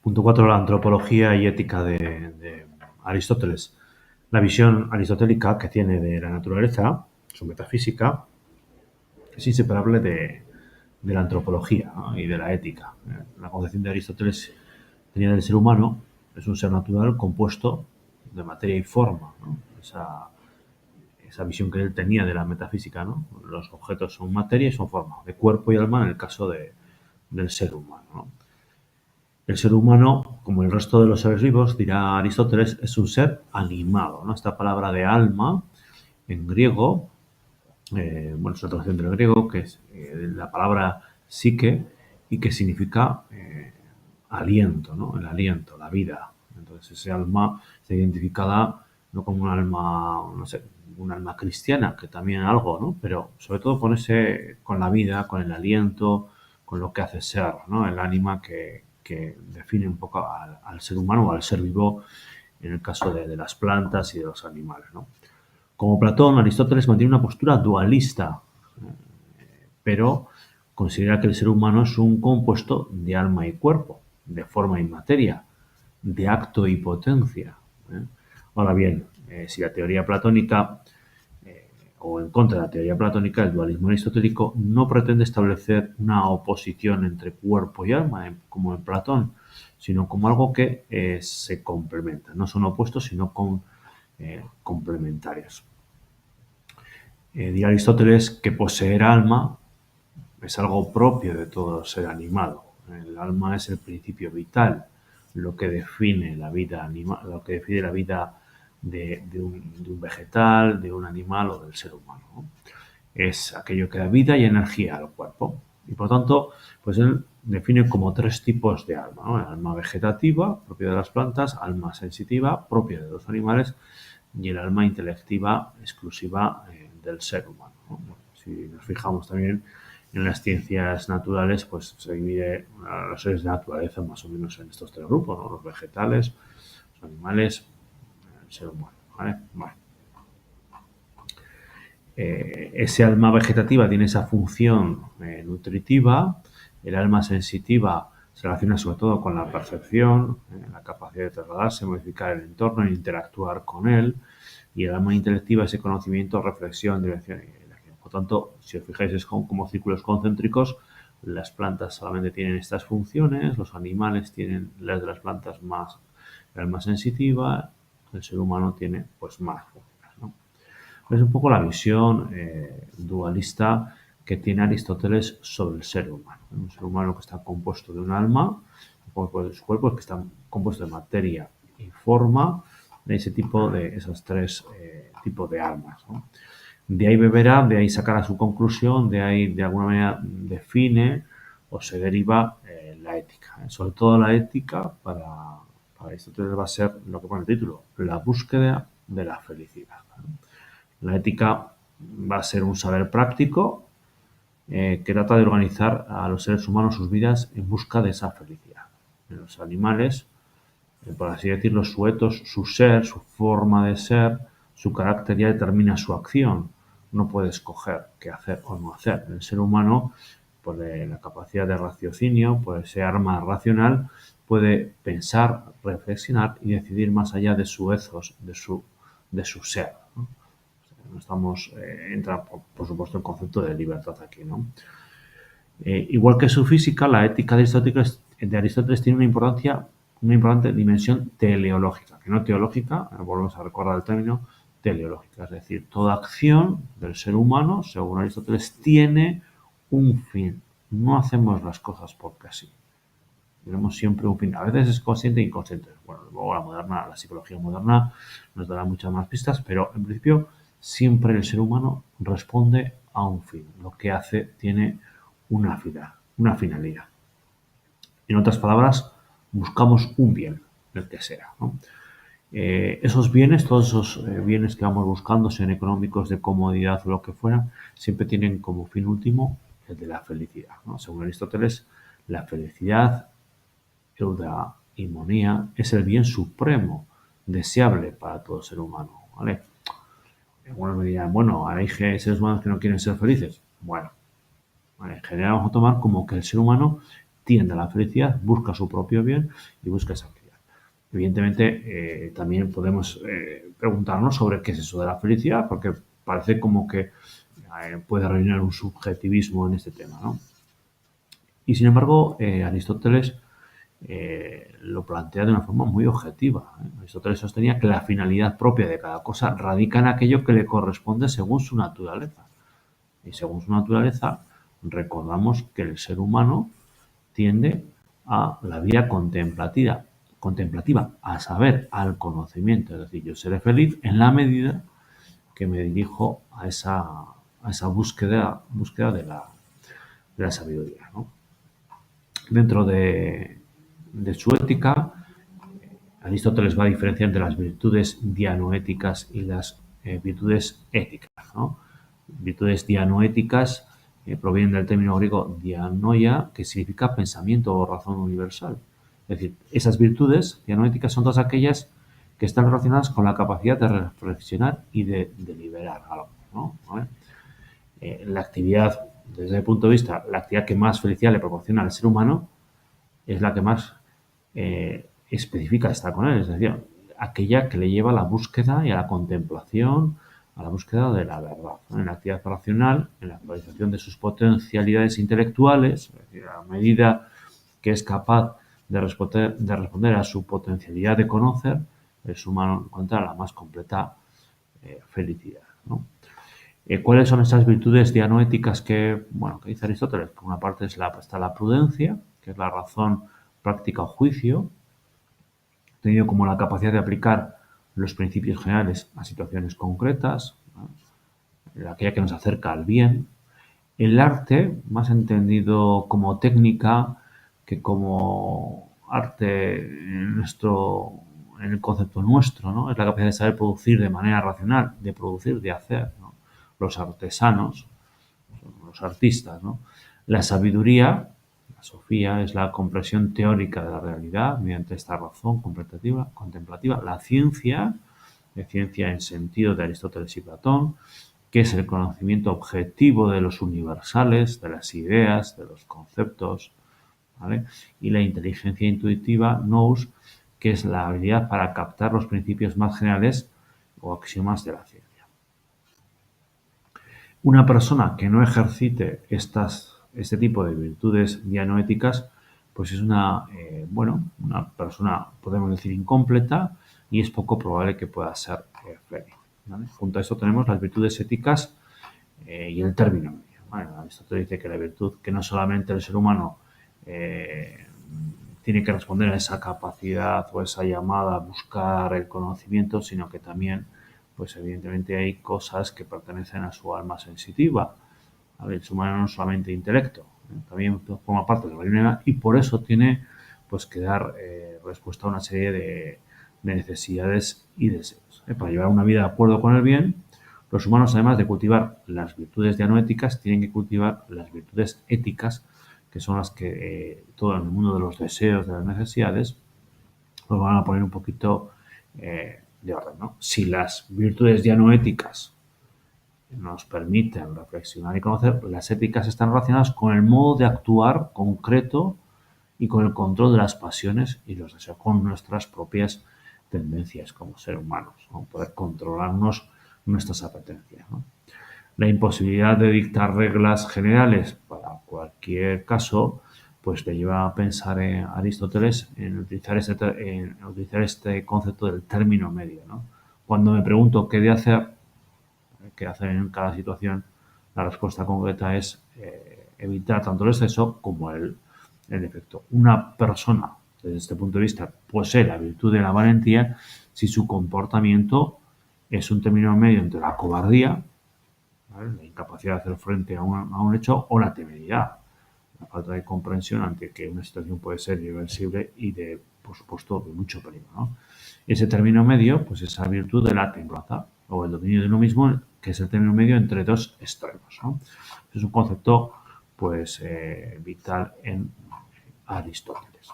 Punto 4. La antropología y ética de Aristóteles. La visión aristotélica que tiene de la naturaleza, su metafísica, es inseparable de la antropología, ¿no? Y de la ética. La concepción de Aristóteles tenía del ser humano es un ser natural compuesto de materia y forma, ¿no? Esa visión que él tenía de la metafísica, ¿no? Los objetos son materia y son forma, de cuerpo y alma en el caso del ser humano, ¿no? El ser humano, como el resto de los seres vivos, dirá Aristóteles, es un ser animado, ¿no? Esta palabra de alma, en griego, bueno, es una traducción del griego, que es la palabra psique, y que significa aliento, ¿no? El aliento, la vida. Entonces, ese alma está identificada no como un alma, no sé, un alma cristiana, que también algo, ¿no? Pero sobre todo con la vida, con el aliento, con lo que hace ser, ¿no? El ánima que define un poco al ser humano o al ser vivo en el caso de las plantas y de los animales, ¿no? Como Platón, Aristóteles mantiene una postura dualista, pero considera que el ser humano es un compuesto de alma y cuerpo, de forma y materia, de acto y potencia. ¿Eh? Ahora bien, si la teoría platónica, o en contra de la teoría platónica, el dualismo aristotélico no pretende establecer una oposición entre cuerpo y alma, como en Platón, sino como algo que se complementa. No son opuestos, sino complementarios. Dirá Aristóteles que poseer alma es algo propio de todo ser animado. El alma es el principio vital, lo que define la vida animal, lo que define la vida de un vegetal, de un animal o del ser humano, ¿no? Es aquello que da vida y energía al cuerpo. Y por tanto, pues él define como tres tipos de alma, ¿no? El alma vegetativa, propia de las plantas, alma sensitiva, propia de los animales, y el alma intelectiva, exclusiva del ser humano, ¿no? Si nos fijamos también en las ciencias naturales, pues se divide a los seres de naturaleza más o menos en estos tres grupos, ¿no? Los vegetales, los animales, el ser humano, ¿vale? Bueno. Ese alma vegetativa tiene esa función nutritiva, el alma sensitiva se relaciona sobre todo con la percepción, la capacidad de trasladarse, modificar el entorno e interactuar con él, y el alma intelectiva ese conocimiento, reflexión, dirección y elección. Por tanto, si os fijáis, es como círculos concéntricos. Las plantas solamente tienen estas funciones, los animales tienen las de las plantas más el alma sensitiva, el ser humano tiene pues más funciones, ¿no? Es un poco la visión dualista que tiene Aristóteles sobre el ser humano. Un ser humano que está compuesto de un alma, de su cuerpo, que está compuesto de materia y forma, de esos tres tipos de almas, ¿no? De ahí beberá, de ahí sacará su conclusión, de ahí de alguna manera define o se deriva la ética. Sobre todo la ética para Aristóteles va a ser lo que pone el título, la búsqueda de la felicidad, ¿no? La ética va a ser un saber práctico que trata de organizar a los seres humanos sus vidas en busca de esa felicidad. En los animales, por así decirlo, su etos, su ser, su forma de ser, su carácter ya determina su acción. No puede escoger qué hacer o no hacer. El ser humano, por la capacidad de raciocinio, por ese arma racional, puede pensar, reflexionar y decidir más allá de su ethos, de su ser, ¿no? No estamos, entra por supuesto el concepto de libertad aquí, ¿no? Igual que su física, la ética de Aristóteles tiene una importante dimensión teleológica, que no teológica, volvemos a recordar el término teleológica, es decir, toda acción del ser humano, según Aristóteles, tiene un fin. No hacemos las cosas porque sí. Tenemos siempre un fin. A veces es consciente e inconsciente. Bueno, luego la psicología moderna nos dará muchas más pistas, pero en principio siempre el ser humano responde a un fin. Lo que hace tiene una finalidad. En otras palabras, buscamos un bien, el que sea, ¿no? Esos bienes, todos esos bienes que vamos buscando, sean económicos, de comodidad o lo que fuera, siempre tienen como fin último el de la felicidad, ¿no? Según Aristóteles, la felicidad, eudaimonia, es el bien supremo, deseable para todo ser humano, ¿vale? Algunos me dirán, bueno, hay seres humanos que no quieren ser felices. Bueno, en general vamos a tomar como que el ser humano tiende a la felicidad, busca su propio bien y busca esa felicidad. Evidentemente, también podemos preguntarnos sobre qué es eso de la felicidad, porque parece como que puede reinar un subjetivismo en este tema, ¿no? Y sin embargo, Aristóteles lo plantea de una forma muy objetiva. Aristóteles sostenía que la finalidad propia de cada cosa radica en aquello que le corresponde según su naturaleza. Y según su naturaleza, recordamos que el ser humano tiende a la vida contemplativa, a saber, al conocimiento. Es decir, yo seré feliz en la medida que me dirijo a esa búsqueda de la sabiduría, ¿no? Dentro de su ética, Aristóteles va a diferenciar entre las virtudes dianoéticas y las virtudes éticas, ¿no? Virtudes dianoéticas provienen del término griego dianoia, que significa pensamiento o razón universal. Es decir, esas virtudes dianoéticas son todas aquellas que están relacionadas con la capacidad de reflexionar y de deliberar algo, ¿no? ¿Vale? La actividad, desde el punto de vista, la actividad que más felicidad le proporciona al ser humano es la que más específica está con él, es decir, aquella que le lleva a la búsqueda y a la contemplación, a la búsqueda de la verdad, ¿no? En la actividad racional, en la actualización de sus potencialidades intelectuales, es decir, a medida que es capaz de responder a su potencialidad de conocer, el ser humano encuentra la más completa felicidad, ¿no? ¿Cuáles son esas virtudes dianoéticas que dice Aristóteles? Por una parte está la prudencia, que es la razón, práctica o juicio, tenido como la capacidad de aplicar los principios generales a situaciones concretas, ¿no? Aquella que nos acerca al bien. El arte, más entendido como técnica que como arte en el concepto nuestro, ¿no? Es la capacidad de saber producir de manera racional, de producir, de hacer, ¿no? Los artesanos, los artistas, ¿no? La sabiduría, la sofía, es la comprensión teórica de la realidad mediante esta razón contemplativa. La ciencia en sentido de Aristóteles y Platón, que es el conocimiento objetivo de los universales, de las ideas, de los conceptos, ¿vale? Y la inteligencia intuitiva, nous, que es la habilidad para captar los principios más generales o axiomas de la ciencia. Una persona que no ejercite este tipo de virtudes dianoéticas, pues es una persona, podemos decir, incompleta y es poco probable que pueda ser feliz, ¿vale? Junto a esto tenemos las virtudes éticas y el término medio, ¿vale? Aristóteles dice que la virtud, que no solamente el ser humano tiene que responder a esa capacidad o esa llamada a buscar el conocimiento, sino que también, pues evidentemente hay cosas que pertenecen a su alma sensitiva. A ver, el ser humano no es solamente intelecto, también forma parte de la realidad y por eso tiene pues que dar respuesta a una serie de necesidades y deseos. Para llevar una vida de acuerdo con el bien, los humanos, además de cultivar las virtudes dianoéticas, tienen que cultivar las virtudes éticas, que son las que todo en el mundo de los deseos, de las necesidades, nos van a poner un poquito de orden, ¿no? Si las virtudes dianoéticas nos permiten reflexionar y conocer, las éticas están relacionadas con el modo de actuar concreto y con el control de las pasiones y los deseos, con nuestras propias tendencias como seres humanos, ¿no? Poder controlarnos nuestras apetencias, ¿no? La imposibilidad de dictar reglas generales para cualquier caso, pues le lleva a pensar en Aristóteles en utilizar este concepto del término medio, ¿no? Cuando me pregunto qué hacer en cada situación, la respuesta concreta es evitar tanto el exceso como el defecto. Una persona, desde este punto de vista, posee la virtud de la valentía si su comportamiento es un término medio entre la cobardía, ¿vale?, la incapacidad de hacer frente a un hecho, o la temeridad, la falta de comprensión ante que una situación puede ser irreversible y por supuesto, de mucho peligro, ¿no? Ese término medio, pues esa virtud de la templanza o el dominio de uno mismo, que es el término medio entre dos extremos, ¿no? Es un concepto, pues, vital en Aristóteles.